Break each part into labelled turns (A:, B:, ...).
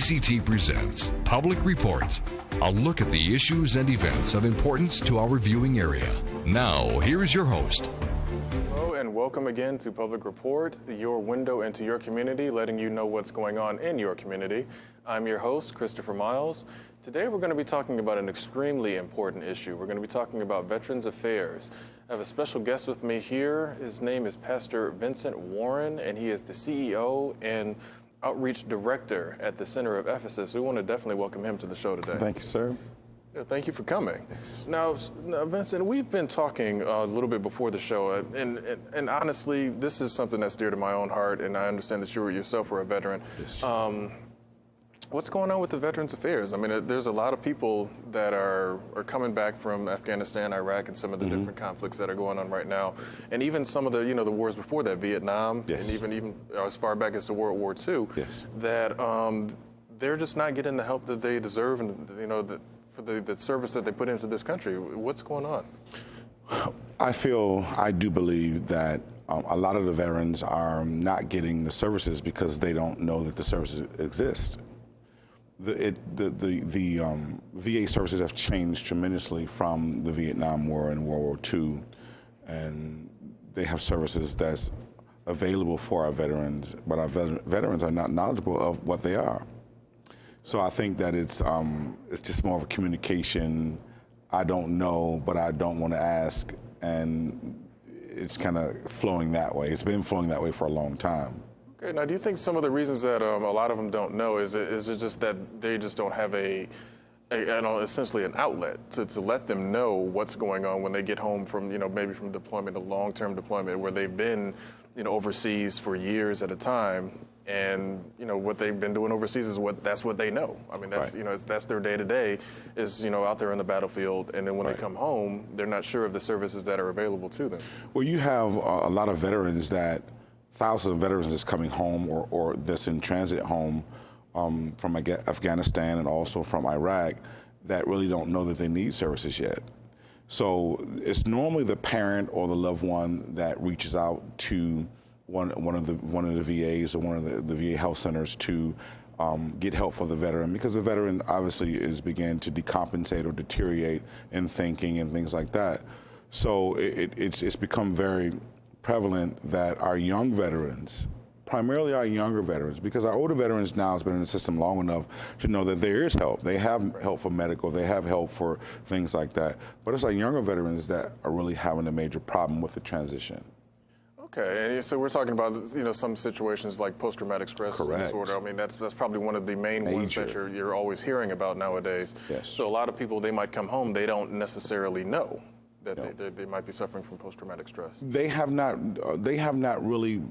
A: KCT presents Public Report, a look at the issues and events of importance to our viewing area. Now, here is your host.
B: Hello and welcome again to Public Report, your window into your community, letting you know what's going on in your community. I'm your host, Christopher Miles. Today we're going to be talking about an extremely important issue. We're going to be talking about Veterans Affairs. I have a special guest with me here. His name is Pastor Vincent Warren, and he is the CEO and Outreach Director at the Center of Ephesus. We want to definitely welcome him to the show today.
C: Thank you, sir.
B: Thank you for coming.
C: Yes.
B: Now, Vincent, we've been talking a little bit before the show, and honestly, this is something that's dear to my own heart, and I understand that you yourself were a veteran.
C: Yes.
B: What's going on with the Veterans Affairs? I mean, there's a lot of people that are coming back from Afghanistan, Iraq, and some of the different conflicts that are going on right now, and even some of the the wars before that, Vietnam,
C: Yes.
B: and even as far back as the World War II.
C: Yes.
B: That they're just not getting the help that they deserve, and for the service that they put into this country. What's going on?
C: I do believe that a lot of the veterans are not getting the services because they don't know that the services exist. The VA services have changed tremendously from the Vietnam War and World War II, and they have services that's available for our veterans, but our veterans are not knowledgeable of what they are. So I think that it's just more of a communication. I don't know, but I don't want to ask, and it's kind of flowing that way. It's been flowing that way for a long time.
B: Okay, now do you think some of the reasons that a lot of them don't know is it just that they just don't have essentially an outlet to let them know what's going on when they get home from maybe from deployment, a long-term deployment where they've been overseas for years at a time, and what they've been doing overseas is that's what they know. I mean, that's
C: Right.
B: that's their day-to-day is out there in the battlefield, and then when
C: Right.
B: they come home, they're not sure of the services that are available to them.
C: Well, you have a lot of veterans thousands of veterans that's coming home or that's in transit home from Afghanistan and also from Iraq that really don't know that they need services yet. So it's normally the parent or the loved one that reaches out to one of the VAs or one of the VA health centers to get help for the veteran, because the veteran obviously is beginning to decompensate or deteriorate in thinking and things like that. So it's become very prevalent that our young veterans, primarily our younger veterans, because our older veterans now has been in the system long enough to know that there is help. They have help for medical, they have help for things like that. But it's our younger veterans that are really having a major problem with the transition.
B: Okay, and so we're talking about some situations like post-traumatic stress
C: Correct.
B: disorder. I mean, that's probably one of the main ones that you're always hearing about nowadays.
C: Yes.
B: So a lot of people, they might come home, they don't necessarily know that they might be suffering from post-traumatic stress.
C: They have not really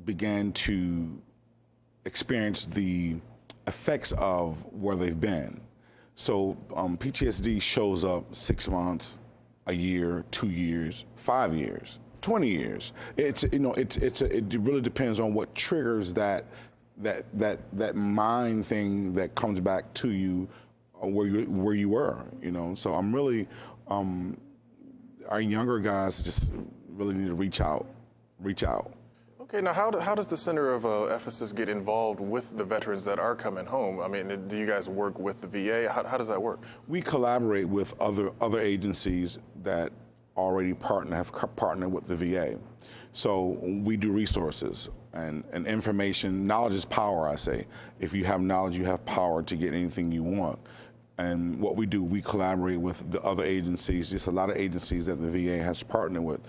C: began to experience the effects of where they've been. So PTSD shows up 6 months, a year, 2 years, 5 years, 20 years. It really depends on what triggers that mind thing that comes back to you where you were. So I'm really our younger guys just really need to reach out.
B: Okay, now how does the Center of Ephesus get involved with the veterans that are coming home? I mean, do you guys work with the VA? How does that work?
C: We collaborate with other agencies that already have partnered with the VA. So we do resources and information. Knowledge is power, I say. If you have knowledge, you have power to get anything you want. And what we do, we collaborate with the other agencies, just a lot of agencies that the VA has partnered with.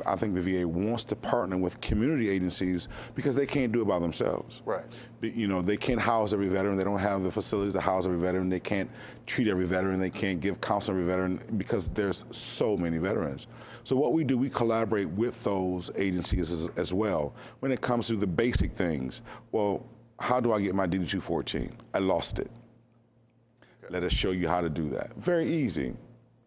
C: I think the VA wants to partner with community agencies because they can't do it by themselves.
B: Right.
C: They can't house every veteran. They don't have the facilities to house every veteran. They can't treat every veteran. They can't give counsel to every veteran because there's so many veterans. So what we do, we collaborate with those agencies as well. When it comes to the basic things, well, how do I get my DD-214? I lost it. Let us show you how to do that. Very easy.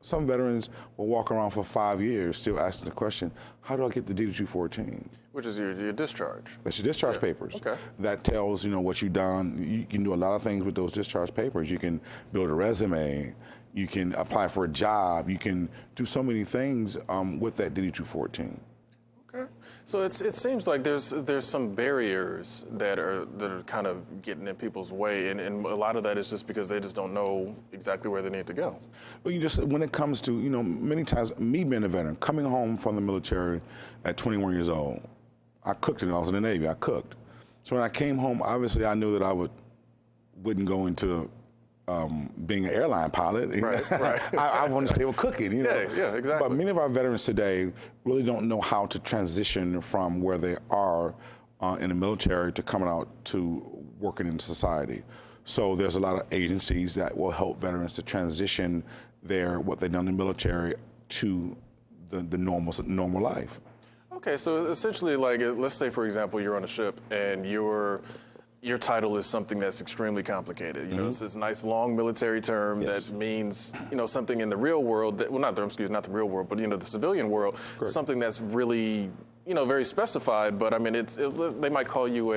C: Some veterans will walk around for 5 years still asking the question, how do I get the DD-214?
B: Which is your discharge.
C: That's your discharge papers.
B: Okay.
C: That tells, what you've done. You can do a lot of things with those discharge papers. You can build a resume. You can apply for a job. You can do so many things with that DD-214.
B: Okay. So it seems like there's some barriers that are kind of getting in people's way, and a lot of that is just because they just don't know exactly where they need to go.
C: Well, when it comes to, many times, me being a veteran, coming home from the military at 21 years old, I cooked I was in the Navy, I cooked. So when I came home, obviously I knew that I wouldn't go into being an airline pilot.
B: Right, right.
C: I wanted to stay with cooking,
B: Yeah, exactly.
C: But many of our veterans today really don't know how to transition from where they are in the military to coming out to working in society. So there's a lot of agencies that will help veterans to transition what they've done in the military to the normal life.
B: Okay, so essentially, like, let's say, for example, you're on a ship and your title is something that's extremely complicated. It's this nice long military term that means, something in the real world not the real world, but the civilian world,
C: Correct.
B: something that's really, very specified. But I mean, they might call you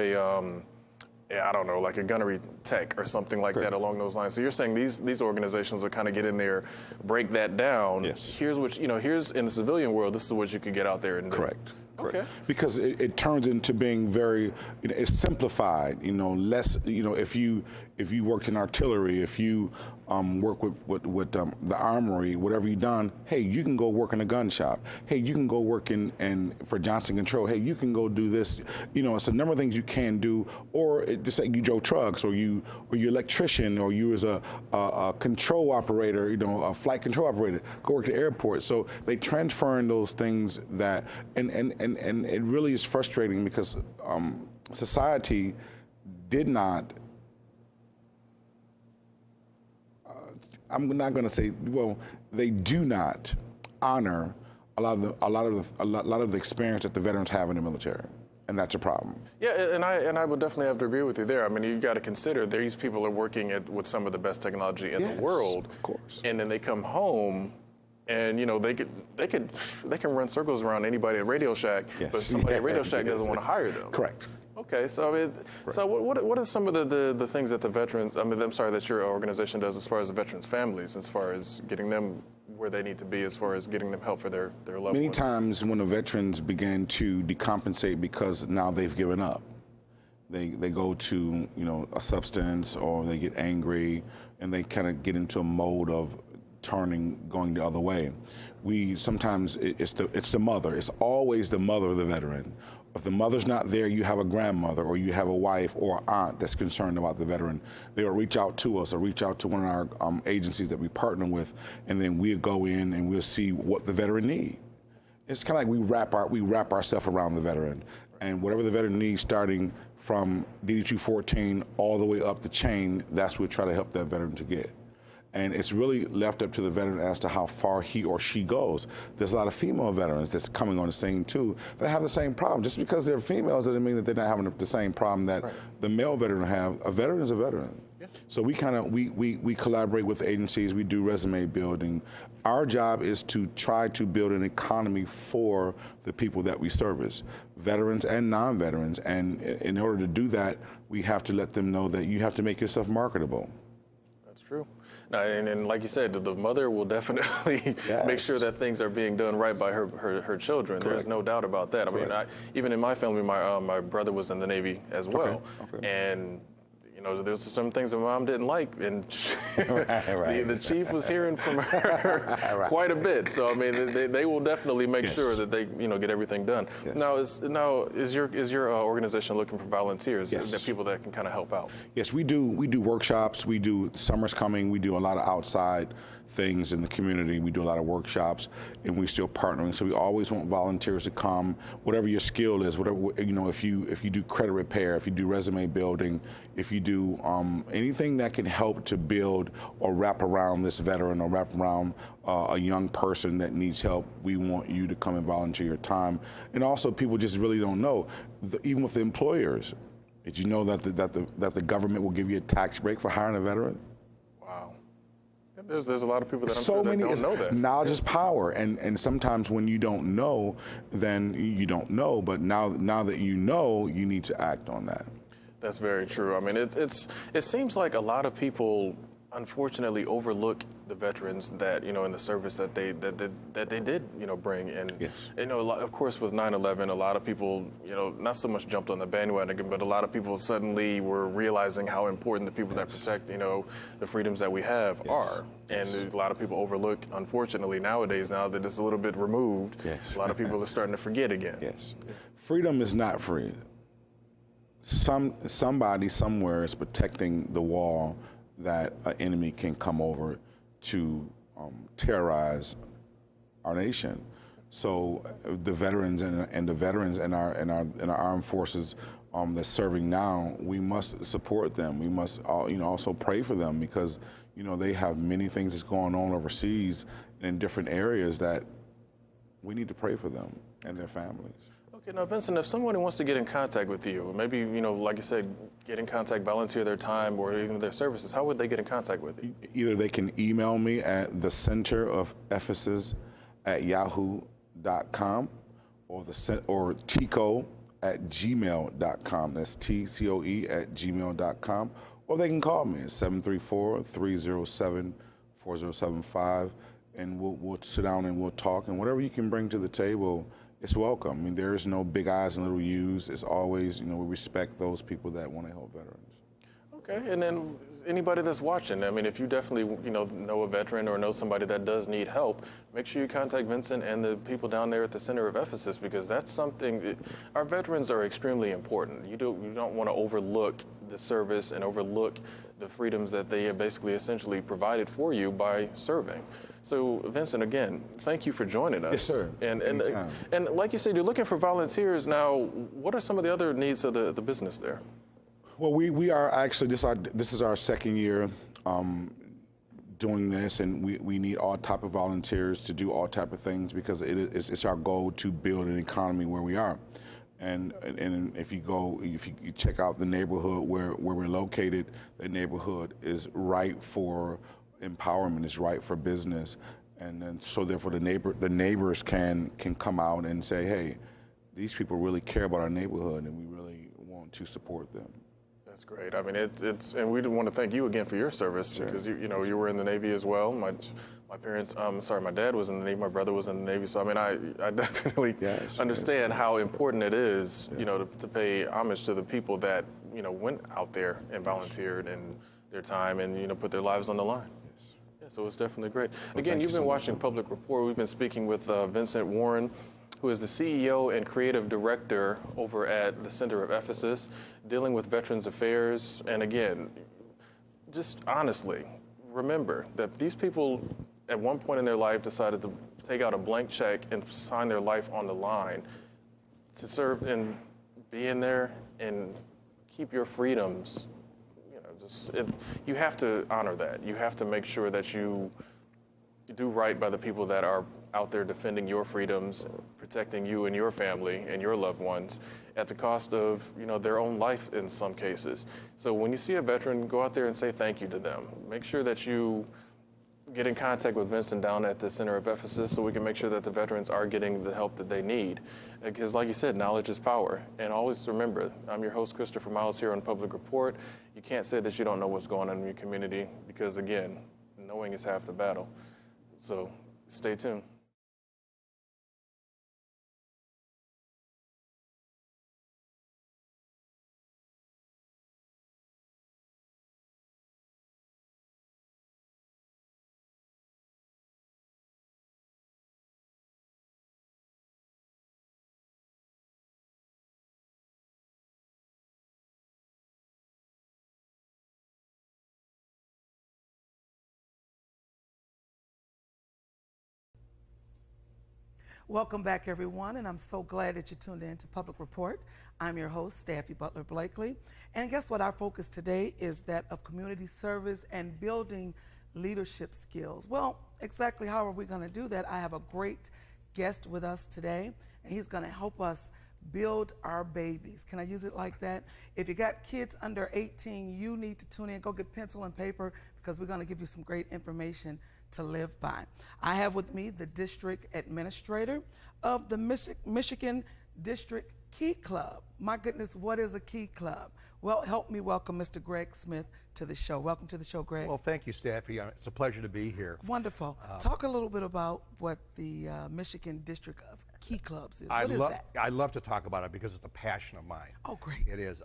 B: I don't know, like a gunnery tech or something like
C: Correct.
B: that along those lines. So you're saying these organizations will kind of get in there, break that down.
C: Yes.
B: Here's what here's in the civilian world. This is what you could get out there and do.
C: Correct.
B: Okay.
C: Because it turns into being very, it's simplified. Less. If you worked in artillery, if you work with the armory, whatever you've done, hey, you can go work in a gun shop. Hey, you can go work for Johnson Control. Hey, you can go do this. It's a number of things you can do. Or just like you drove trucks, or you electrician, or you as a control operator, a flight control operator, go work at the airport. So they transferring those things that and it really is frustrating because society did not. I'm not going to say, they do not honor a lot of the experience that the veterans have in the military, and that's a problem.
B: Yeah, and I would definitely have to agree with you there. I mean, you got to consider these people are working with some of the best technology in the world,
C: of course,
B: and then they come home. And they can run circles around anybody at Radio Shack, but somebody at Radio Shack doesn't want to hire them.
C: Correct.
B: Okay, so I mean, so what are some of the things that that your organization does as far as the veterans' families, as far as getting them where they need to be, as far as getting them help for their loved ones?
C: Many times when the veterans begin to decompensate because now they've given up, they go to a substance, or they get angry, and they kind of get into a mode of going the other way. Sometimes it's the mother. It's always the mother of the veteran. If the mother's not there, you have a grandmother, or you have a wife or aunt that's concerned about the veteran. They'll reach out to us, or reach out to one of our agencies that we partner with, and then we'll go in and we'll see what the veteran needs. It's kind of like we wrap ourselves around the veteran, and whatever the veteran needs, starting from DD-214 all the way up the chain, that's what we try to help that veteran to get. And it's really left up to the veteran as to how far he or she goes. There's a lot of female veterans that's coming on the scene too that have the same problem. Just because they're females doesn't mean that they're not having the same problem that the male veteran have. A veteran is a veteran. Yeah. So we collaborate with agencies. We do resume building. Our job is to try to build an economy for the people that we service, veterans and non-veterans. And in order to do that, we have to let them know that you have to make yourself marketable.
B: That's true. And like you said, the mother will definitely make sure that things are being done right by her children.
C: Correct.
B: There's no doubt about that. I mean, even in my family, my brother was in the Navy as well, and there's some things that my mom didn't like, and the chief was hearing from her quite a bit. So I mean, they will definitely make sure that they get everything done. Yes. Now is your organization looking for volunteers? That people that can kind of help out?
C: Yes, we do workshops. We do summer's coming. We do a lot of outside things in the community. We do a lot of workshops, and we're still partnering. So we always want volunteers to come, whatever your skill is, whatever, if you do credit repair, if you do resume building, if you do anything that can help to build or wrap around this veteran or wrap around a young person that needs help, we want you to come and volunteer your time. And also, people just really don't know, even with the employers, did you know that the government will give you a tax break for hiring a veteran?
B: There's a lot of people that that don't know that.
C: Knowledge is power, and sometimes when you don't know, then you don't know. But now that you know, you need to act on that.
B: That's very true. I mean, it seems like a lot of people unfortunately overlook the veterans that, in the service that they did, bring. And,
C: Yes.
B: of course, with 9/11, a lot of people, not so much jumped on the bandwagon, but a lot of people suddenly were realizing how important the people that protect, the freedoms that we have are. And a lot of people overlook, unfortunately, nowadays, now that it's a little bit removed,
C: Yes.
B: a lot of people are starting to forget again.
C: Yes. Freedom is not free. Somebody somewhere is protecting the wall that an enemy can come over to terrorize our nation. So the veterans and the veterans in our armed forces that's serving now, we must support them. We must also pray for them, because they have many things that's going on overseas and in different areas that we need to pray for them and their families.
B: Okay, now Vincent, if somebody wants to get in contact with you, maybe, like you said, get in contact, volunteer their time or even their services, how would they get in contact with you?
C: Either they can email me at thecenterofephesus@yahoo.com or tico@gmail.com. That's TCOE@gmail.com. Or they can call me at 734-307-4075, and we'll sit down and we'll talk, and whatever you can bring to the table, it's welcome. I mean, there is no big I's and little U's. It's always, we respect those people that want to help veterans.
B: Okay, and then anybody that's watching, I mean, if you definitely, know a veteran or know somebody that does need help, make sure you contact Vincent and the people down there at the Center of Ephesus, because that's something, our veterans are extremely important. You don't want to overlook the service and overlook the freedoms that they have basically essentially provided for you by serving. So, Vincent, again, thank you for joining us.
C: Yes, sir.
B: And like you said, you're looking for volunteers. Now, what are some of the other needs of the business there?
C: Well, we are actually, this is our second year doing this, and we need all type of volunteers to do all type of things, because it's our goal to build an economy where we are. And if you check out the neighborhood where we're located, the neighborhood is ripe for empowerment, is right for business, and then so therefore the neighbors can come out and say, hey, these people really care about our neighborhood, and we really want to support them.
B: That's great. I mean, it's and we want to thank you again for your service,
C: Sure.
B: because you were in the Navy as well. My parents, my dad was in the Navy, my brother was in the Navy, so I mean, I definitely understand how important it is, to pay homage to the people that went out there and volunteered and their time and put their lives on the line. Yeah, so it's definitely great. Again, you've been watching Public Report. We've been speaking with Vincent Warren, who is the CEO and Creative Director over at the Center of Ephesus, dealing with Veterans Affairs. And again, just honestly, remember that these people at one point in their life decided to take out a blank check and sign their life on the line to serve and be in there and keep your freedoms. You have to honor that. You have to make sure that you do right by the people that are out there defending your freedoms, protecting you and your family and your loved ones at the cost of, their own life in some cases. So when you see a veteran, go out there and say thank you to them. Make sure that you get in contact with Vincent down at the Center of Ephesus so we can make sure that the veterans are getting the help that they need. Because like you said, knowledge is power. And always remember, I'm your host, Christopher Miles, here on Public Report. You can't say that you don't know what's going on in your community, because again, knowing is half the battle. So stay tuned.
D: Welcome back, everyone, and I'm so glad that you tuned in to Public Report. I'm your host, Staffy Butler Blakely, and guess what? Our focus today is that of community service and building leadership skills. Well, exactly how are we going to do that? I have a great guest with us today, and he's going to help us build our babies. Can I use it like that? If you got kids under 18, you need to tune in. Go get pencil and paper, because we're going to give you some great information to live by. I have with me the district administrator of the Michigan District Key Club. My goodness, what is a Key Club? Well, help me welcome Mr. Greg Smith to the show. Welcome to the show, Greg.
E: Well, thank you, Staffy. It's a pleasure to be here.
D: Wonderful. Talk a little bit about what the Michigan District of Key Clubs is. What is that?
E: I love to talk about it because it's a passion of mine.
D: Oh, great.
E: It is.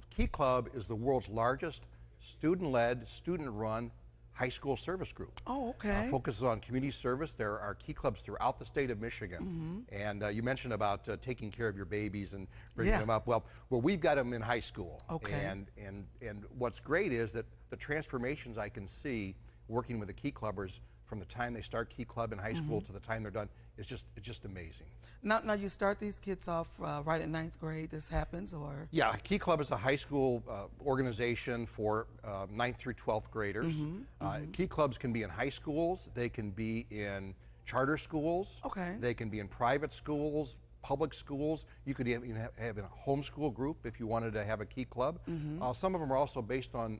E: Key Club is the world's largest student-led, student-run high school service group.
D: Oh, okay.
E: Focuses on community service. There are Key Clubs throughout the state of Michigan. And you mentioned about taking care of your babies and bringing them up. Well, we've got them in high school.
D: Okay.
E: And what's great is that the transformations I can see working with the Key Clubbers from the time they start Key Club in high school to the time they're done, it's just amazing.
D: Now you start these kids off right at 9th grade. This happens, or?
E: Yeah, Key Club is a high school organization for 9th through 12th graders. Key Clubs can be in high schools. They can be in charter schools.
D: Okay.
E: They can be in private schools, public schools. You could even have a homeschool group if you wanted to have a Key Club. Some of them are also based on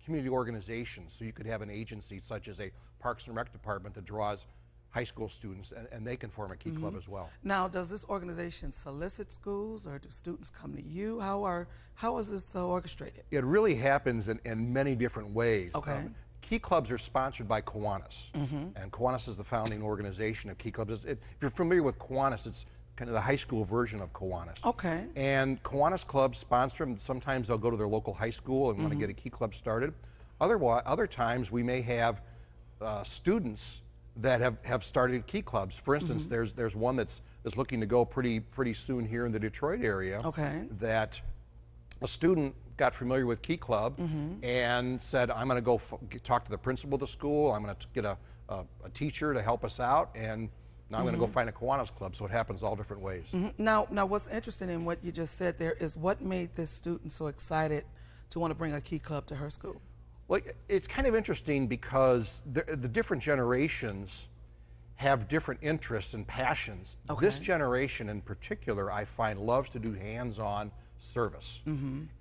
E: community organizations. So you could have an agency such as a Parks and Rec department that draws high school students, and they can form a Key Club as well.
D: Now, does this organization solicit schools, or do students come to you? How is this orchestrated?
E: It really happens in many different ways.
D: Okay.
E: Key Clubs are sponsored by Kiwanis, and Kiwanis is the founding organization of Key Clubs. If you're familiar with Kiwanis, it's kind of the high school version of Kiwanis.
D: Okay.
E: And Kiwanis clubs sponsor them. Sometimes they'll go to their local high school and want to get a Key Club started. Other times we may have students that have started Key Clubs. For instance, there's one that's looking to go pretty soon here in the Detroit area.
D: Okay.
E: That a student got familiar with Key Club and said, I'm going to go talk to the principal of the school. I'm going to get a teacher to help us out, and now I'm going to go find a Kiwanis Club. So it happens all different ways.
D: Now, what's interesting in what you just said there is what made this student so excited to want to bring a Key Club to her school?
E: Well, it's kind of interesting because the different generations have different interests and passions.
D: Okay.
E: This generation in particular, I find, loves to do hands-on service.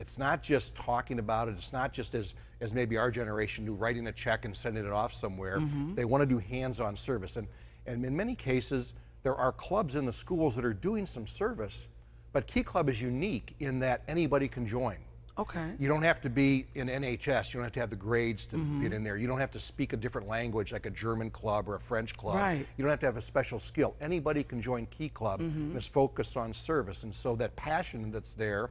E: It's not just talking about it. It's not just as maybe our generation do, writing a check and sending it off somewhere. They want to do hands-on service. And in many cases, there are clubs in the schools that are doing some service, but Key Club is unique in that anybody can join.
D: Okay.
E: You don't have to be in NHS. You don't have to have the grades to get in there. You don't have to speak a different language like a German club or a French club.
D: Right.
E: You don't have to have a special skill. Anybody can join Key Club and is focused on service. And so that passion that's there,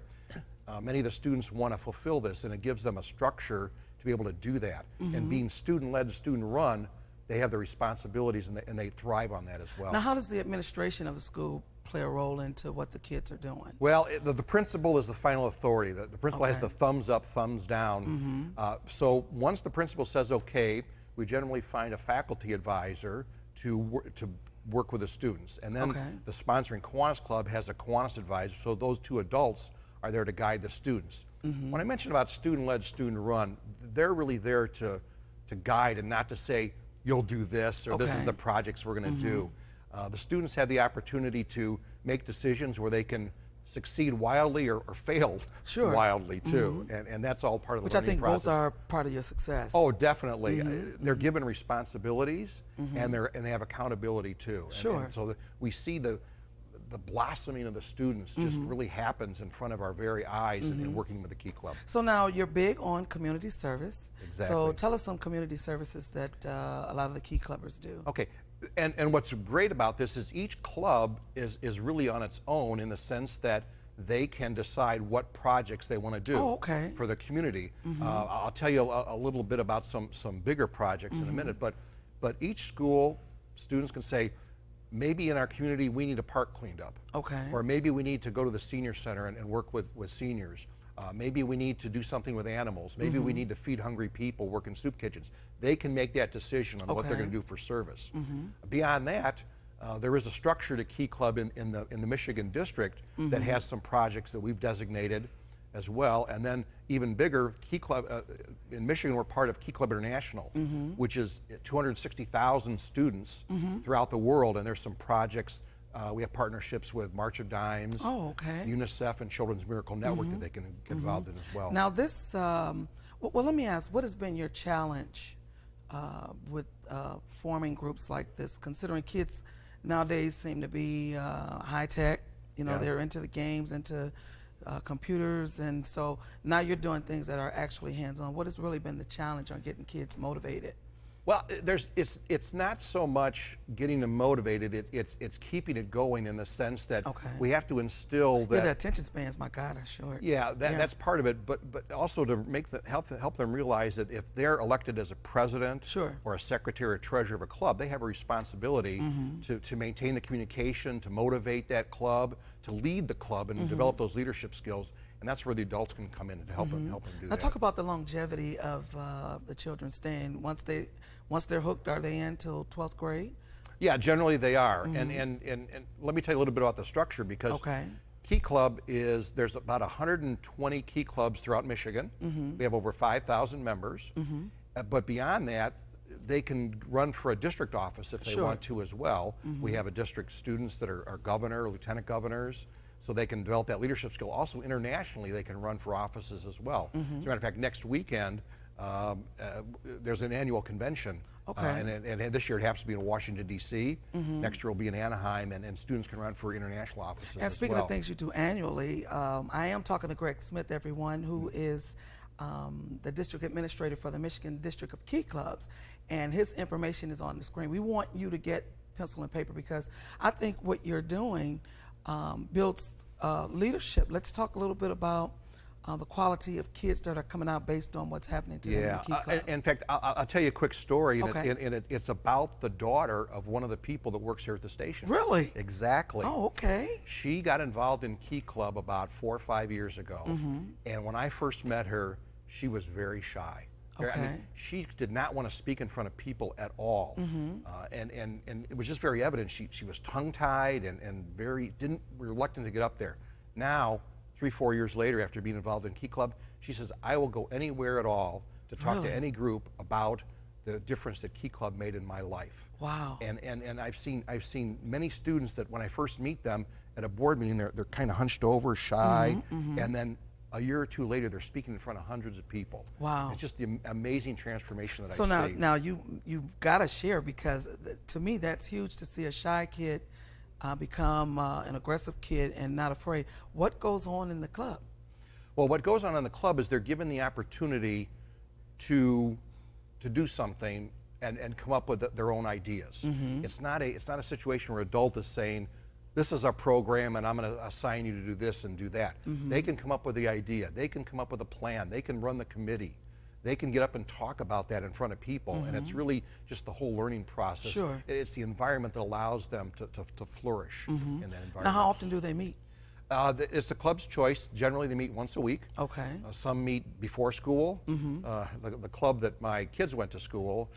E: many of the students want to fulfill this, and it gives them a structure to be able to do that. And being student-led, student-run, they have the responsibilities, and they thrive on that as well.
D: Now, how does the administration of the school play a role into what the kids are doing?
E: Well, the principal is the final authority. The principal has the thumbs up, thumbs down. So once the principal says okay, we generally find a faculty advisor to work with the students. And then the sponsoring Kiwanis Club has a Kiwanis advisor, so those two adults are there to guide the students. When I mentioned about student-led, student-run, they're really there to guide and not to say, you'll do this, or this is the projects we're going to do. The students have the opportunity to make decisions where they can succeed wildly or fail wildly too, and that's all part of the learning process.
D: Which I think both are part of your success.
E: Oh, definitely. They're given responsibilities, and they have accountability too. And so we see the blossoming of the students just really happens in front of our very eyes in working with the Key Club.
D: So now you're big on community service.
E: Exactly.
D: So tell us some community services that a lot of the Key Clubbers do.
E: Okay. And what's great about this is each club is really on its own in the sense that they can decide what projects they want to do for the community. I'll tell you a little bit about some bigger projects in a minute, but each school, students can say, maybe in our community we need a park cleaned up. Or maybe we need to go to the senior center and work with seniors. Maybe we need to do something with animals. Maybe we need to feed hungry people, work in soup kitchens. They can make that decision on what they're going to do for service. Beyond that, there is a structure to Key Club in the Michigan District that has some projects that we've designated as well. And then even bigger, Key Club in Michigan, we're part of Key Club International, which is 260,000 students throughout the world, and there's some projects. We have partnerships with March of Dimes, UNICEF, and Children's Miracle Network that they can get involved in as well.
D: Now this, well, let me ask, what has been your challenge with forming groups like this, considering kids nowadays seem to be high tech, they're into the games, into computers, and so now you're doing things that are actually hands-on. What has really been the challenge on getting kids motivated?
E: Well, it's not so much getting them motivated. It's keeping it going in the sense that we have to instill that.
D: Yeah, the attention spans, my God, are short.
E: Yeah, that's part of it. But also to help them realize that if they're elected as a president or a secretary or treasurer of a club, they have a responsibility to maintain the communication, to motivate that club, to lead the club, and develop those leadership skills. And that's where the adults can come in to help them do that.
D: Now talk about the longevity of the children staying. Once they're hooked, are they in till 12th grade?
E: Yeah, generally they are. And let me tell you a little bit about the structure, because Key Club there's about 120 Key Clubs throughout Michigan. We have over 5,000 members. But beyond that, they can run for a district office if they want to as well. We have a district students that are governor, lieutenant governors, so they can develop that leadership skill. Also internationally, they can run for offices as well. As a matter of fact, next weekend, there's an annual convention. And this year it happens to be in Washington, D.C. Next year will be in Anaheim, and students can run for international offices as well.
D: And speaking of things you do annually, I am talking to Greg Smith, everyone, who is the district administrator for the Michigan District of Key Clubs, and his information is on the screen. We want you to get pencil and paper, because I think what you're doing builds leadership. Let's talk a little bit about the quality of kids that are coming out based on what's happening to them in the Key Club.
E: In fact, I'll tell you a quick story, and it's about the daughter of one of the people that works here at the station.
D: Really?
E: Exactly.
D: Oh, okay.
E: She got involved in Key Club about 4 or 5 years ago, and when I first met her, she was very shy. I mean, she did not want to speak in front of people at all, and it was just very evident. She was tongue-tied and very reluctant to get up there. Now, 3 or 4 years later, after being involved in Key Club, she says, I will go anywhere at all to talk to any group about the difference that Key Club made in my life.
D: Wow.
E: And I've seen many students that when I first meet them at a board meeting, they're kind of hunched over, shy, and then a year or two later, they're speaking in front of hundreds of people.
D: Wow.
E: It's just the amazing transformation that I see.
D: So now you've got to share, because to me that's huge to see a shy kid become an aggressive kid and not afraid. What goes on in the club?
E: Well, what goes on in the club is they're given the opportunity to do something and come up with their own ideas. It's not a situation where an adult is saying, this is our program and I'm going to assign you to do this and do that. They can come up with the idea. They can come up with a plan. They can run the committee. They can get up and talk about that in front of people, and it's really just the whole learning process. It's the environment that allows them to flourish in that environment.
D: Now, how often do they meet?
E: It's the club's choice. Generally, they meet once a week.
D: Okay.
E: Some meet before school. The club that my kids went to school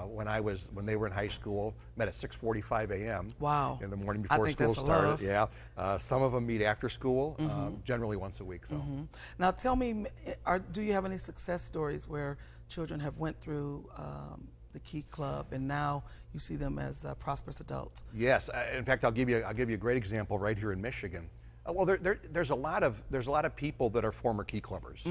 E: when they were in high school met at 6:45 a.m.
D: Wow.
E: In the morning before school started. Yeah. Some of them meet after school. Generally once a week, though.
D: Now, tell me, do you have any success stories where children have went through the Key Club and now you see them as prosperous adults?
E: Yes. In fact, I'll give you a great example right here in Michigan. Well, there's a lot of people that are former Key Clubbers.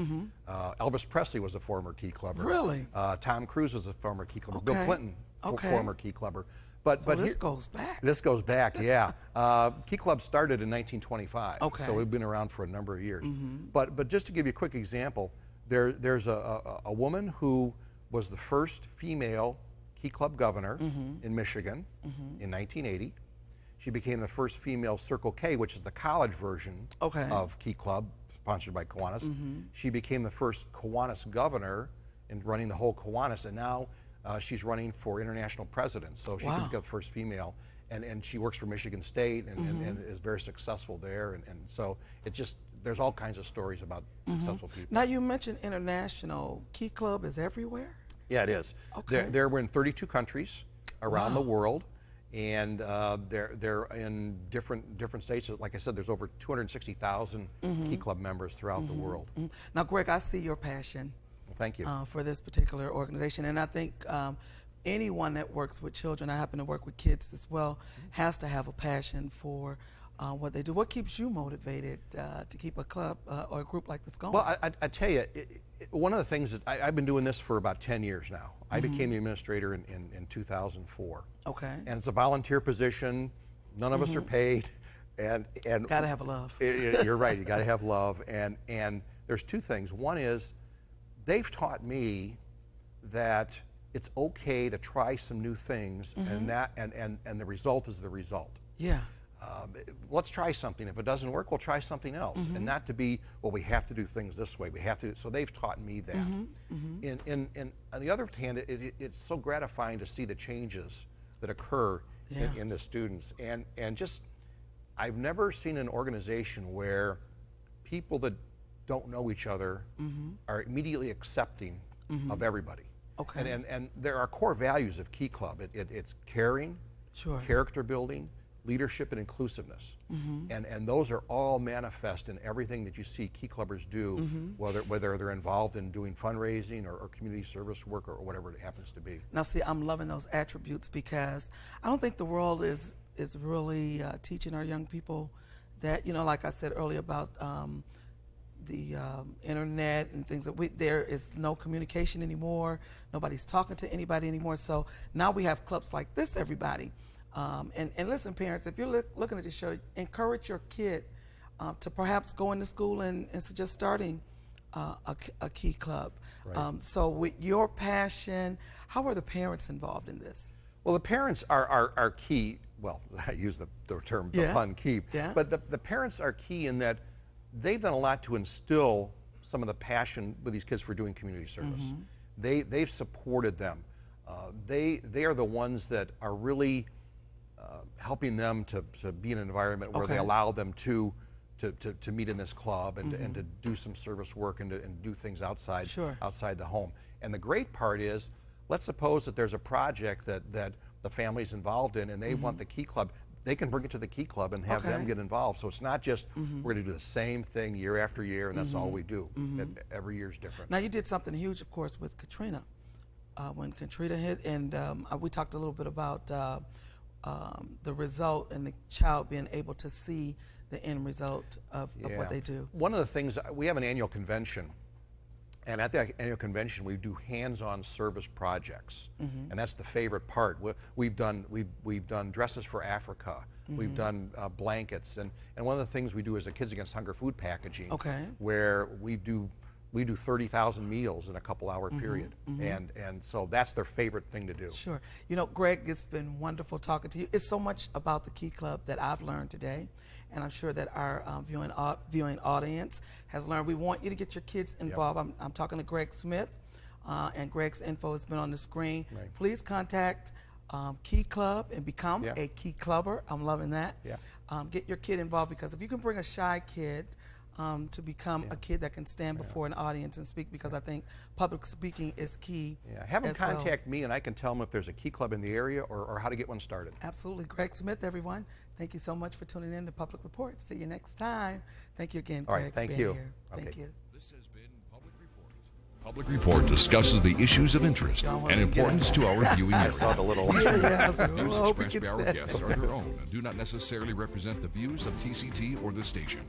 E: Elvis Presley was a former Key Clubber.
D: Really?
E: Tom Cruise was a former Key Clubber. Bill Clinton, former Key Clubber. But
D: this goes back.
E: This goes back, yeah. Key Club started in 1925. So we've been around for a number of years. But just to give you a quick example, there's a woman who was the first female Key Club governor in Michigan in 1980. She became the first female Circle K, which is the college version of Key Club, sponsored by Kiwanis. She became the first Kiwanis governor in running the whole Kiwanis, and now she's running for international president. So she became the first female, and she works for Michigan State and is very successful there. And so there's all kinds of stories about successful people.
D: Now, you mentioned international. Key Club is everywhere?
E: Yeah, it is. We're in 32 countries around the world. And they're in different states. Like I said, there's over 260,000 Key Club members throughout the world.
D: Now, Greg, I see your passion.
E: Well, thank you.
D: For this particular organization, and I think anyone that works with children, I happen to work with kids as well, has to have a passion for what they do. What keeps you motivated to keep a club or a group like this going?
E: Well, I tell you, one of the things that I've been doing this for about 10 years now. I became the administrator in 2004.
D: Okay.
E: And it's a volunteer position. None of us are paid. And
D: gotta have love.
E: You're right. You gotta have love. And there's two things. One is they've taught me that it's okay to try some new things, and the result is the result.
D: Yeah.
E: Let's try something. If it doesn't work, we'll try something else, and not to be, well, we have to do things this way. We have to. So they've taught me that. And on the other hand, it's so gratifying to see the changes that occur in the students, and just I've never seen an organization where people that don't know each other are immediately accepting of everybody.
D: Okay.
E: And there are core values of Key Club. It's caring, character building, leadership, and inclusiveness. And those are all manifest in everything that you see Key Clubbers do, whether they're involved in doing fundraising or community service work or whatever it happens to be.
D: Now see, I'm loving those attributes because I don't think the world is really teaching our young people that, like I said earlier about the internet and things that there is no communication anymore. Nobody's talking to anybody anymore. So now we have clubs like this, everybody. And listen, parents, if you're looking at this show, encourage your kid to perhaps go into school and suggest starting a Key Club.
E: Right.
D: So with your passion, how are the parents involved in this?
E: Well, the parents are key. Well, I use the term the pun key.
D: Yeah.
E: But the parents are key in that they've done a lot to instill some of the passion with these kids for doing community service. They've supported them. They are the ones that are really helping them to be in an environment where they allow them to meet in this club and to do some service work and do things outside the home. And the great part is, let's suppose that there's a project that the family's involved in and they want the Key Club. They can bring it to the Key Club and have them get involved. So it's not just we're going to do the same thing year after year and that's all we do. Every year's different.
D: Now you did something huge, of course, with Katrina. When Katrina hit, and we talked a little bit about the result and the child being able to see the end result of what they do.
E: One of the things, we have an annual convention, and at that annual convention we do hands-on service projects, and that's the favorite part. We've done Dresses for Africa, we've done blankets, and one of the things we do is a Kids Against Hunger food packaging, where we do 30,000 meals in a couple-hour period, and so that's their favorite thing to do.
D: Sure. Greg, it's been wonderful talking to you. It's so much about the Key Club that I've learned today, and I'm sure that our viewing audience has learned. We want you to get your kids involved. I'm talking to Greg Smith, and Greg's info has been on the screen. Right. Please contact Key Club and become a Key Clubber. I'm loving that. Get your kid involved, because if you can bring a shy kid to become a kid that can stand before an audience and speak, because I think public speaking is key.
E: Have them contact me and I can tell them if there's a Key Club in the area or how to get one started.
D: Absolutely. Greg Smith, everyone. Thank you so much for tuning in to Public Report. See you next time. Thank you again, Greg.
E: All right, thank you.
D: Here. Thank you.
A: This has been Public Report. Public Report discusses the issues of interest and importance to our viewing area.
E: I saw the little
A: Views expressed by our guests are their own and do not necessarily represent the views of TCT or the station.